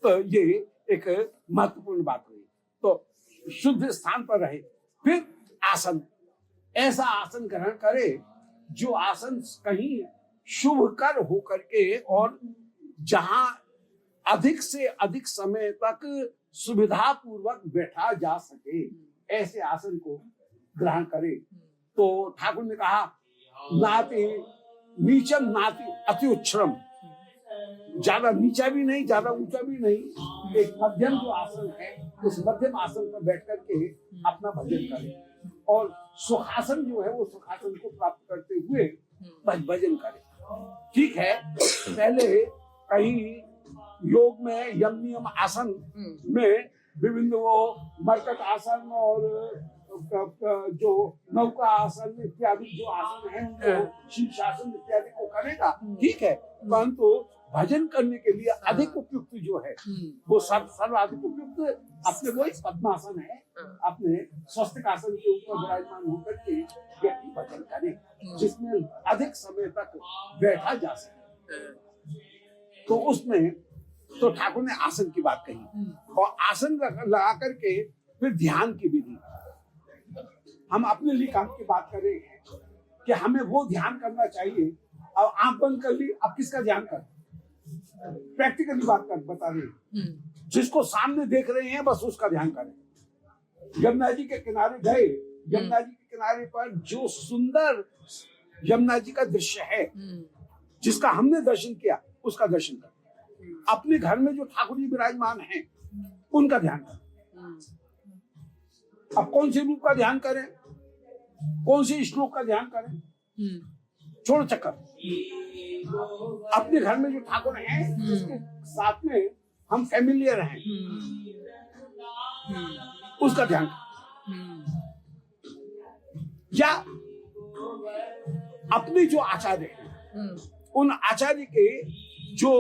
तो ये एक महत्वपूर्ण बात हुई। तो शुद्ध स्थान पर रहे। फिर आसन, ऐसा आसन ग्रहण करे जो आसन कहीं शुभ कर हो करके और जहां अधिक से अधिक समय तक सुविधा पूर्वक बैठा जा सके, ऐसे आसन को ग्रहण करे। तो ठाकुर ने कहा नाति नीचम नाति अति उच्छ्रम, ज्यादा नीचा भी नहीं, ज्यादा ऊंचा भी नहीं, एक मध्यम जो आसन है, उस मध्यम आसन पर बैठ करके अपना भजन करें। और सुखासन जो है, वो सुखासन को प्राप्त करते हुए भजन करें। ठीक है, पहले कहीं योग में यम नियम आसन में विभिन्न वो मरकट आसन और जो नौका आसन इत्यादि जो आसन है, उनको शीर्षासन इत्यादि को करेगा, ठीक है। परंतु भजन करने के लिए अधिक उपयुक्त जो है, वो सर्वाधिक उपयुक्त अपने वही पद्मासन है, अपने स्वस्तिकासन के ऊपर विराजमान होकर के व्यक्ति भजन करे, जिसमें अधिक समय तक बैठा जा सके। तो उसमें तो ठाकुर ने आसन की बात कही। और आसन लगा करके फिर ध्यान की विधि। हम अपने लिए काम की बात कर रहे हैं कि हमें वो ध्यान करना चाहिए। अब आंख बंद कर ली, अब किसका ध्यान कर? प्रैक्टिकली बात कर बता रहे हैं, जिसको सामने देख रहे हैं बस उसका ध्यान करें। यमुना जी के किनारे गए, यमुना जी के किनारे पर जो सुंदर यमुना जी का दृश्य है, जिसका हमने दर्शन किया, उसका दर्शन करें। अपने घर में जो ठाकुर जी विराजमान हैं, उनका ध्यान करें। अब कौन से रूप का ध्यान करें, कौन से श्लोक का ध्यान करें, छोड़ चक्कर। अपने घर में जो ठाकुर हैं, जिसके साथ में हम फैमिलियर हैं, उसका ध्यान करें। या अपने जो आचार्य हैं, उन आचार्य के जो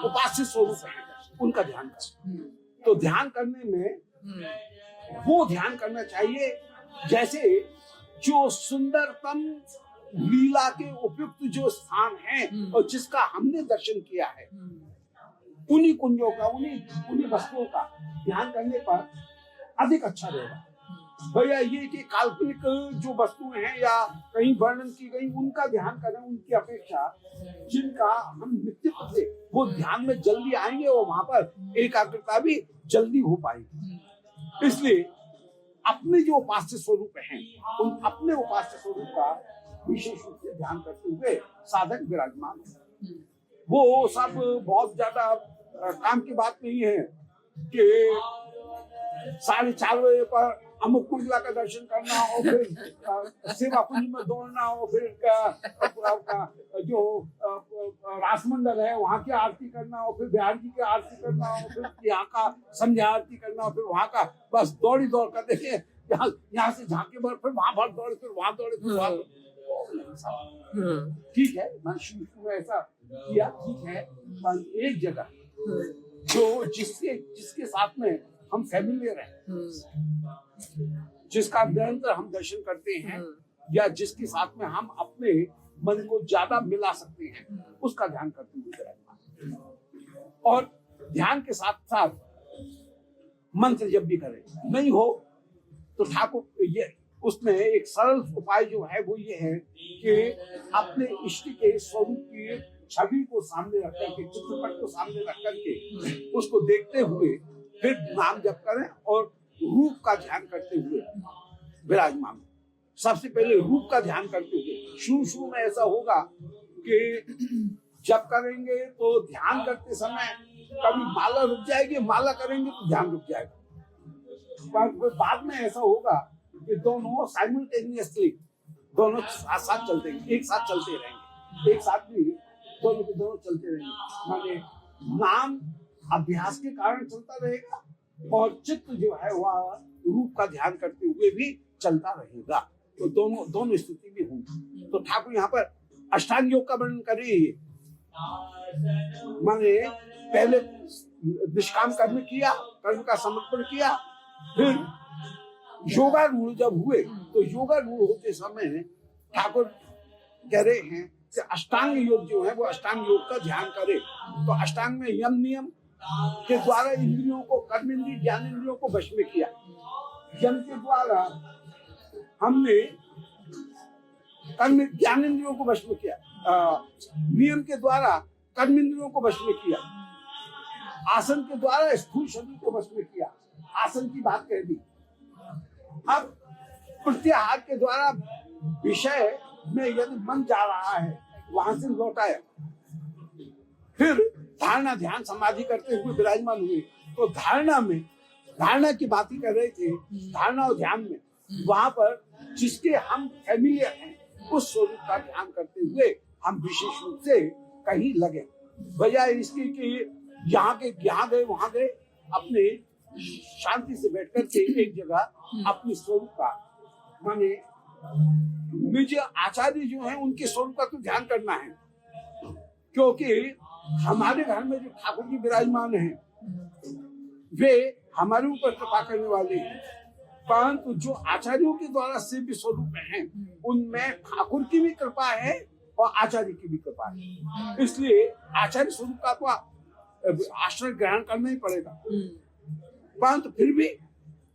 उपास्य स्वरूप है, उनका ध्यान करें। तो ध्यान करने में वो ध्यान करना चाहिए जैसे जो सुंदरतम लीला के उपयुक्त जो स्थान है और जिसका हमने दर्शन किया है, उन्हीं कुंजों का, उन्हीं वस्तुओं का ध्यान करने पर अधिक अच्छा रहेगा। भैया ये कि काल्पनिक जो वस्तुएं हैं या कहीं वर्णन की गई उनका ध्यान करें, उनकी अपेक्षा जिनका हम नित्य से वो ध्यान में जल्दी आएंगे और वहां पर एकाग्रता भी जल्दी हो पाएगी। इसलिए अपने जो उपास्य स्वरूप हैं, उन अपने उपास्य स्वरूप का विशेष रूप से ध्यान करते हुए साधक विराजमान है। वो सब बहुत ज्यादा काम की बात नहीं है कि 4:30 बजे पर अमुक कुंडला का दर्शन करना और फिर सेवा कुंज में दौड़ना और फिर जो रासमंडल है वहां की आरती करना और फिर बिहार जी की आरती करना और फिर यहाँ का संध्या आरती करना और फिर वहां का बस दौड़ी दौड़ कर देखे, यहाँ से झांके भर, फिर वहां भर दौड़े, फिर वहां दौड़े, फिर वहां। ठीक है, मैंने शुरू में ऐसा किया, ठीक है, पर एक जगह जो जिसके साथ में हम फैमिलियर हैं, जिसका निरंतर हम दर्शन करते हैं या जिसके साथ में हम अपने मन को ज्यादा मिला सकते हैं, उसका ध्यान करते हुए विराजमान। और ध्यान के साथ साथ मंत्र जब भी करें नहीं हो तो ठाकुर ये उसमें एक सरल उपाय जो है वो ये है कि अपने इष्ट के स्वरूप की छवि को सामने रख करके, चित्रपट को सामने रख करके उसको देखते हुए फिर नाम जप करें और रूप का ध्यान करते हुए विराजमान। सबसे पहले रूप का ध्यान करते हुए शुरू में ऐसा होगा कि जब करेंगे तो ध्यान करते समय कभी माला रुक जाएगी, माला करेंगे तो ध्यान रुक जाएगा, पर बाद में ऐसा होगा कि दोनों साइमल्टेनियसली दोनों साथ साथ चलते हैं, एक साथ चलते रहेंगे, एक साथ भी दोनों के दोनों चलते रहेंगे। माने नाम अभ्यास के कारण चलता रहेगा और चित्त जो है वह रूप का ध्यान करते हुए भी चलता रहेगा, तो दोनों स्थिति भी होंगी। तो ठाकुर यहाँ पर अष्टांग योग का वर्णन कर रही है। माने पहले निष्काम कर्म किया, कर्म का समर्पण किया, फिर योगारूढ़ जब हुए तो योगारूढ़ होते समय ठाकुर कह रहे हैं कि अष्टांग योग जो है वो अष्टांग योग का ध्यान करे। तो अष्टांग में यम नियम के द्वारा इंद्रियों को, कर्म इंद्रिय ज्ञान इंद्रियों को वश में किया। यम के द्वारा हमने कर्म ज्ञान इंद्रियों को वश में किया, नियम के द्वारा कर्म इंद्रियों को वश में किया, आसन के द्वारा स्थूल शरीर को वश में किया, आसन की बात कह दी। अब प्रत्याहार के द्वारा विषय में यदि मन जा रहा है वहां से लौटाया, फिर धारणा ध्यान समाधि करते हुए विराजमान हुए। तो धारणा की बात ही कर रहे थे, धारणा और ध्यान में वहां पर जिसके हम फैमिलियर हैं उस स्वरूप का ध्यान करते हुए हम विशेष रूप से कहीं लगे, बजाय इसके कि यहाँ गए वहां गए, अपने शांति से बैठ करके एक जगह अपने स्वरूप का, माने निज आचार्य जो है उनके स्वरूप का तो ध्यान करना है, क्योंकि हमारे घर में जो ठाकुर जी विराजमान हैं वे हमारे ऊपर कृपा करने वाले हैं, परंतु जो आचार्यों के द्वारा सेव्य स्वरूप हैं उनमें ठाकुर की भी कृपा है और आचार्य की भी कृपा है। इसलिए आचार्य स्वरूप का तो आश्रय ग्रहण करना ही पड़ेगा, परंतु फिर भी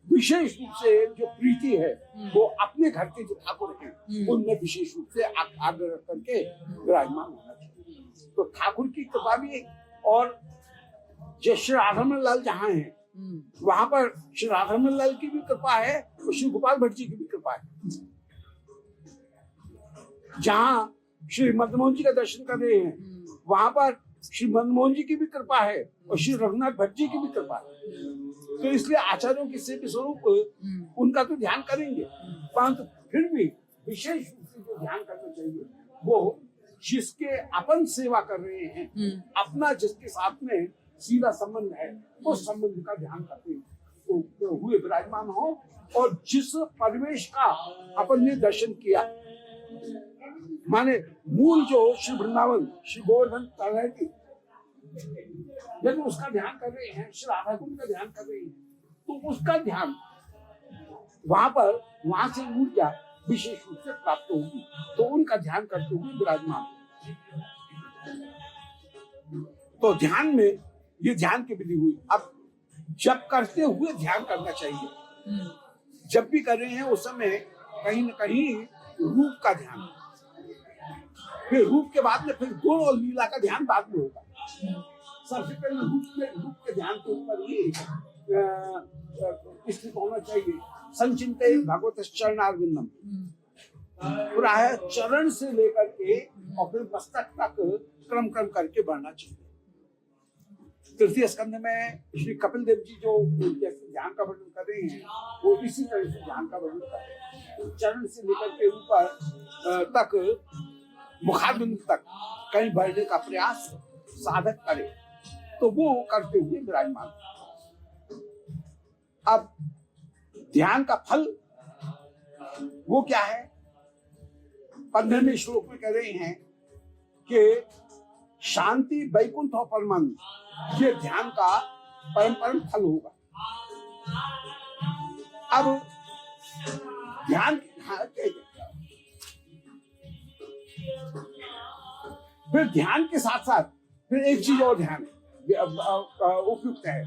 विशेष रूप से जो प्रीति है वो अपने घर के जो ठाकुर हैं उनमें विशेष रूप से आग्रह करके विराजमान होना चाहिए। तो ठाकुर की कृपा भी, और जो श्री राधारमण लाल जहाँ हैं वहां पर श्री राधारमण लाल की भी कृपा है और श्री गोपाल भट्ट जी की भी कृपा है। जहाँ श्री मदन मोहन जी का दर्शन कर रहे हैं वहां पर श्री मदन मोहन जी की भी कृपा है और श्री रघुनाथ भट्ट जी की भी कृपा है। तो इसलिए आचार्यों के सेव्य स्वरूप उनका तो ध्यान करेंगे, परंतु फिर भी विशेष रूप से जो ध्यान करना चाहिए वो जिसके अपन सेवा कर रहे हैं, अपना जिसके साथ में सीधा संबंध है उस संबंध का ध्यान करते हुए विराजमान हो। और जिस परिवेश का अपन ने दर्शन किया, माने मूल जो श्री वृंदावन श्री गोवर्धन की, यदि उसका ध्यान कर रहे हैं, श्री राधा कुंड का ध्यान कर रहे हैं, तो उसका ध्यान वहां से ऊर्जा विशेष रूप से प्राप्त होगी। तो उनका ध्यान करते हुए विराजमान। तो ध्यान में ये ध्यान की विधि हुई। अब जब करते हुए ध्यान करना चाहिए, जब भी कर रहे हैं उस समय कहीं न कहीं रूप का ध्यान, फिर रूप के बाद में फिर गुण और लीला का ध्यान बाद में होगा। सबसे पहले रूप के ध्यान के ऊपर ही स्थित होना चाहिए। संचिंते भगवत चरणारविंदम, प्राय चरण से लेकर के और फिर मस्तक तक क्रम करके बढ़ना चाहिए। तृतीय स्कंध में श्री कपिल देव जी जो ध्यान का वर्णन कर रहे हैं वो इसी तरह से ध्यान का वर्णन कर रहे हैं। चरण से लेकर के ऊपर तक मुखारबिंद तक कहीं बढ़ने का प्रयास साधक करे तो वो करते हुए विराजमान। अब ध्यान का फल वो क्या है? 15वें श्लोक में कह रहे हैं कि शांति वैकुंठ और परमानंद, ये ध्यान का परम फल होगा। अब ध्यान फिर ध्यान के साथ साथ फिर एक चीज और ध्यान उपयुक्त है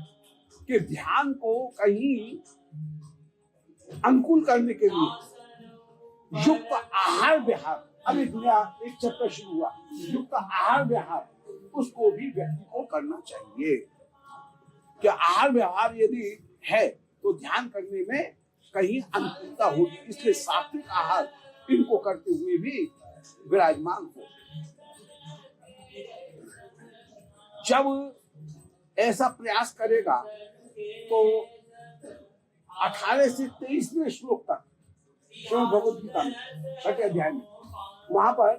कि ध्यान को कहीं अनुकूल करने के लिए युक्त आहार विहार, अभी नया एक चैप्टर शुरू हुआ, युक्त आहार विहार, उसको भी व्यक्ति को करना चाहिए। कि आहार विहार यदि है तो ध्यान करने में कहीं अनुकूलता होगी, इसलिए सात्विक आहार इनको करते हुए भी विराजमान हो। जब ऐसा प्रयास करेगा तो 18 से 23वें श्लोक तक भगवद गीता में 6ठे अध्याय में वहां पर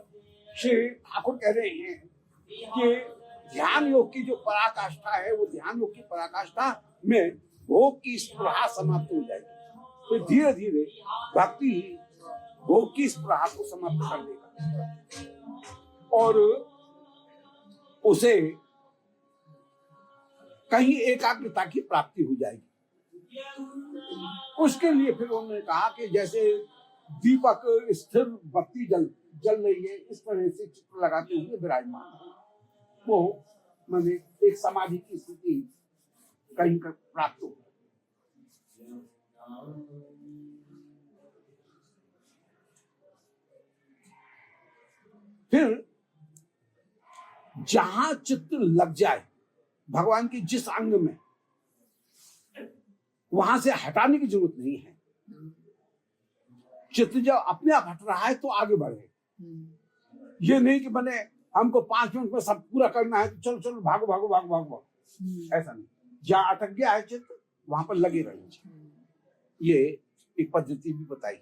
श्री ठाकुर कह रहे हैं कि ध्यान योग की जो पराकाष्ठा है वो ध्यान योग की पराकाष्ठा में भोग की स्पृहा समाप्त हो जाएगी। तो धीरे धीरे भक्ति भोग की स्पृहा को समाप्त कर देगा और उसे कहीं एकाग्रता की प्राप्ति हो जाएगी। उसके लिए फिर उन्होंने कहा कि जैसे दीपक स्थिर बत्ती जल रही है, इस तरह से चित्र लगाते हुए विराजमान वो माने एक समाधि की स्थिति कहीं कर प्राप्त हो। फिर जहां चित्त लग जाए भगवान की जिस अंग में, वहां से हटाने की जरूरत नहीं है। चित्त जब अपने आप हट रहा है तो आगे बढ़े। ये नहीं कि बने हमको 5 मिनट में सब पूरा करना है तो चलो चलो भागो भागो भागो भागो, ऐसा नहीं। जहां अटक गया है चित्त वहां पर लगे रहना चाहिए। ये एक पद्धति भी बताई।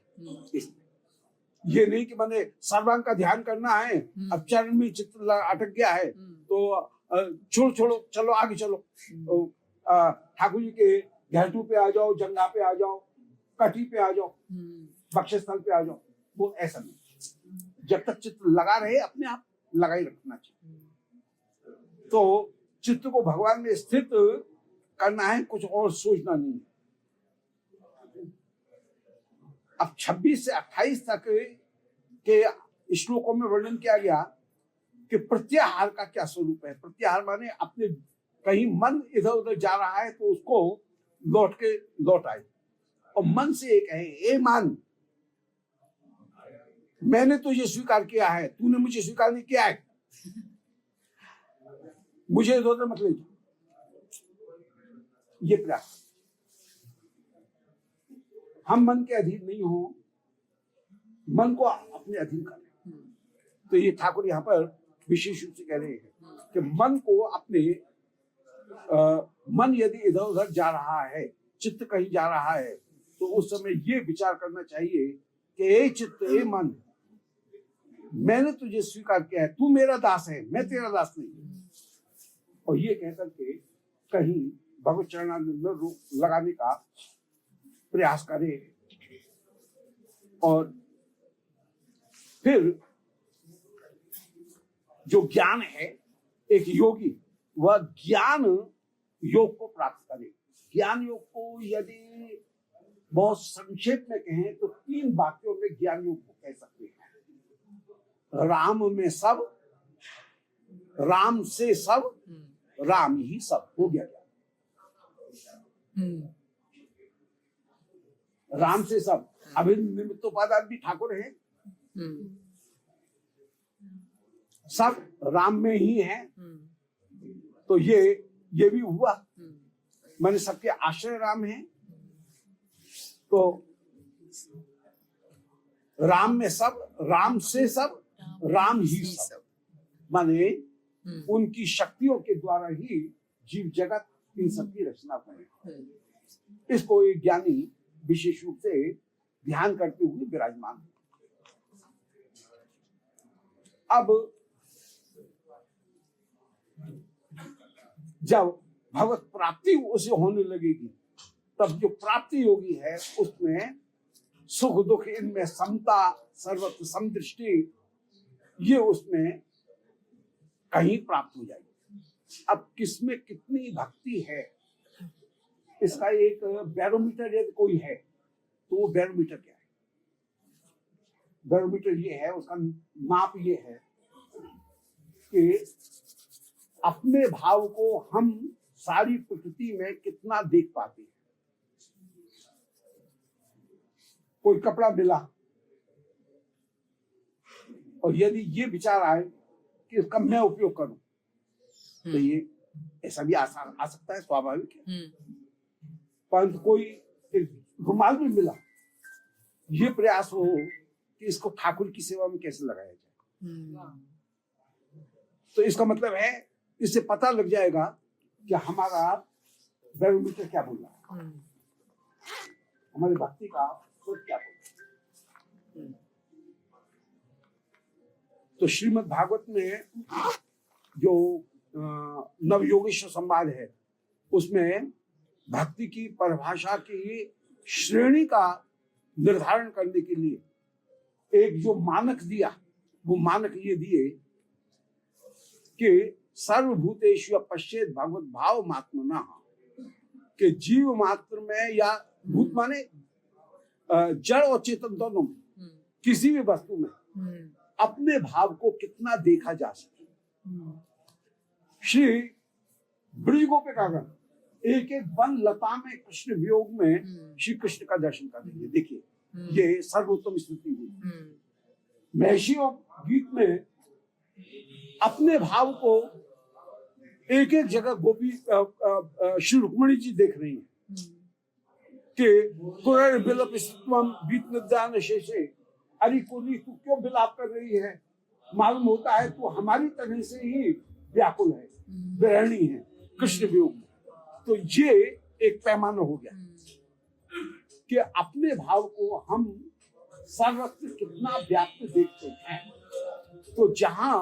ये नहीं कि मैंने सर्वांग का ध्यान करना है, अब चरण में चित्त अटक गया है तो छोड़ो चलो आगे चलो, ठाकुर जी के घाटू पे आ जाओ, जंगा पे आ जाओ, कटी पे आ जाओ, बक्षस्थल पे आ जाओ, वो ऐसा नहीं। जब तक चित्त लगा रहे अपने आप लगा ही रखना चाहिए। तो चित्त को भगवान में स्थित करना है, कुछ और सोचना नहीं है। अब 26 से 28 तक के श्लोकों में वर्णन किया गया कि प्रत्याहार का क्या स्वरूप है। प्रत्याहार माने अपने कहीं मन इधर उधर जा रहा है तो उसको लौट आए। और मन से एक है, ए मन, मैंने तो ये स्वीकार किया है, तूने मुझे स्वीकार नहीं किया है, मुझे इधर उधर मत ले जा। ये प्रयास हम मन के अधीन नहीं हो, मन को अपने अधीन करें। तो ये ठाकुर यहाँ पर विशेष रूप से कह रहे हैं कि मन को अपने मन यदि इधर उधर जा रहा है, चित्त कहीं जा रहा है, तो उस समय ये विचार करना चाहिए कि ए चित्त, ए मन, मैंने तुझे स्वीकार किया है, तू मेरा दास है, मैं तेरा दास नहीं। और ये कहकर के कहीं भगवत चरणारविंद में रोक लगाने का प्रयास करे। और फिर जो ज्ञान है, एक योगी वह ज्ञान योग को प्राप्त करे। ज्ञान योग को यदि बहुत संक्षेप में कहें तो 3 वाक्यों में ज्ञान योग को कह सकते हैं। राम में सब, राम से सब, राम ही सब हो गया। राम से सब, अभी निमित्तोपादान भी ठाकुर है, सब राम में ही है। तो ये भी हुआ, मैंने सबके आश्रय राम है। तो राम में सब, राम से सब, राम ही सब, माने उनकी शक्तियों के द्वारा ही जीव जगत इन सबकी रचना करे। इसको एक ज्ञानी विशेष रूप से ध्यान करते हुए विराजमान है। अब जब भगवत प्राप्ति उसे होने लगेगी, तब जो प्राप्ति योगी है उसमें सुख दुख इनमें समता, सर्वत्र समदृष्टि, ये उसमें कहीं प्राप्त हो जाएगी। अब किसमें कितनी भक्ति है, इसका एक बैरोमीटर यदि कोई है तो वो बैरोमीटर क्या है? बैरोमीटर ये है, उसका माप ये है कि अपने भाव को हम सारी प्रकृति में कितना देख पाते हैं। कोई कपड़ा मिला और यदि ये विचार आए कि इसका मैं उपयोग करूं, तो ये ऐसा भी आ सकता है, स्वाभाविक है। परंतु कोई रुमाल भी मिला, ये प्रयास हो कि इसको ठाकुर की सेवा में कैसे लगाया जाए। तो इसका मतलब है, इससे पता लग जाएगा कि हमारा बैरोमीटर क्या बोल रहा है, हमारी भक्ति का स्रोत क्या बोल रहा है। तो श्रीमद् भागवत में जो नवयोगेश्वर संवाद है, उसमें भक्ति की परिभाषा की श्रेणी का निर्धारण करने के लिए एक जो मानक दिया, वो मानक ये दिए कि सर्वभूतेषु पश्चेत भगवत भाव मात्मना, के जीव मात्र में या भूत माने जड़ और चेतन दोनों में, किसी भी वस्तु में अपने भाव को कितना देखा जा सके। श्री ब्रज गोपिकागण एक एक वन लता में कृष्ण वियोग में श्री कृष्ण का दर्शन कर रही है। देखिए, ये सर्वोत्तम स्तुति हुई। महर्षि गीत में अपने भाव को एक एक जगह गोपी श्री रुक्मिणी जी देख रही हैं कि कुरर बिलप स्तुत्वम बीत निदान शेषे, अरे कुली तू क्यों बिलाप कर रही है, मालूम होता है तू हमारी तरह से ही व्याकुल है, विरहणी है कृष्ण वियोग में। तो ये एक पैमाना हो गया कि अपने भाव को हम सर्वत्र कितना व्याप्त देखते हैं। तो जहां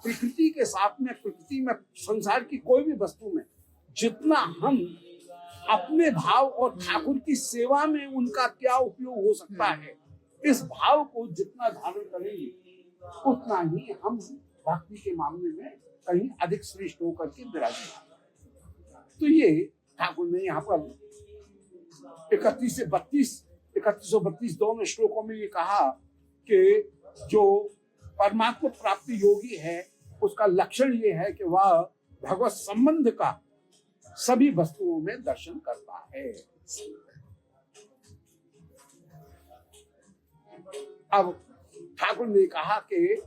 प्रकृति के साथ में, प्रकृति में, संसार की कोई भी वस्तु में जितना हम अपने भाव और ठाकुर की सेवा में उनका क्या उपयोग हो सकता है, इस भाव को जितना धारण करेंगे उतना ही हम भक्ति के मामले में कहीं अधिक श्रेष्ठ होकर के विराजमान। तो ये ठाकुर ने यहाँ पर 31 से 32 दोनों श्लोकों में ये कहा कि जो परमात्मा प्राप्ति योगी है उसका लक्षण ये है कि वह भगवत संबंध का सभी वस्तुओं में दर्शन करता है। अब ठाकुर ने कहा कि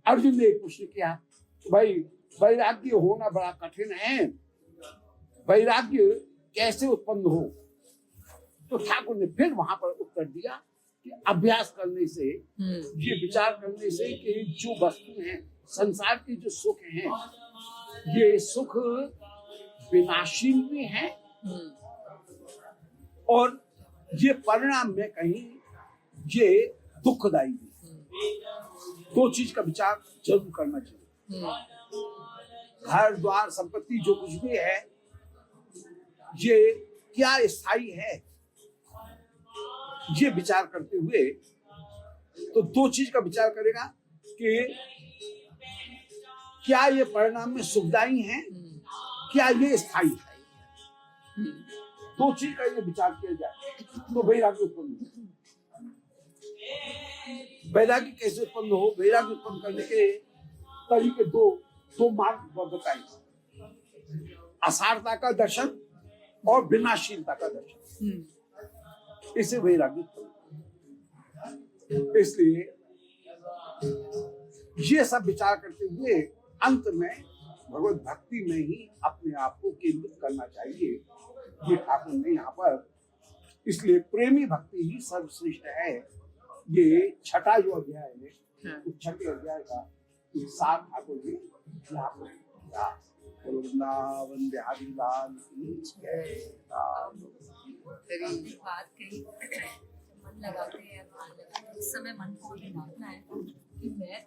अर्जुन ने प्रश्न किया, भाई वैराग्य होना बड़ा कठिन है, वैराग्य कैसे उत्पन्न हो? तो ठाकुर ने फिर वहां पर उत्तर दिया कि अभ्यास करने से, ये विचार करने से कि जो वस्तु हैं, संसार के जो सुख हैं, ये सुख विनाशील भी हैं और ये परिणाम में कहीं ये दुखदायी भी। दो चीज का विचार जरूर करना चाहिए। घर द्वार संपत्ति जो कुछ भी है, ये क्या स्थायी है, ये विचार करते हुए तो दो चीज का विचार करेगा कि क्या ये परिणाम में सुखदायी है, क्या ये स्थायी है। दो चीज का ये विचार किया जाए। तो वैराग्य उत्पन्न हो। वैराग्य कैसे उत्पन्न हो? वैराग्य उत्पन्न करने के तरीके दो मार्ग बताए, असारता का दर्शन और विनाशीलता का दर्शन, इसे वैराग्य उत्पन्न। इसलिए ये सब विचार करते हुए अंत में भगवत भक्ति में ही अपने आप को केंद्रित करना चाहिए, ये ठाकुर ने यहाँ पर। इसलिए प्रेमी भक्ति ही सर्वश्रेष्ठ है। ये छठा जो अध्याय है, उस छठे अध्याय का ये सार ठाकुर ने यहाँ पर किया। वृंदावन बिहारी लाल की जय। बात कही, मन लगाते हैं, ध्यान लगाते हैं, इस समय मन को भी लगाना है कि मैं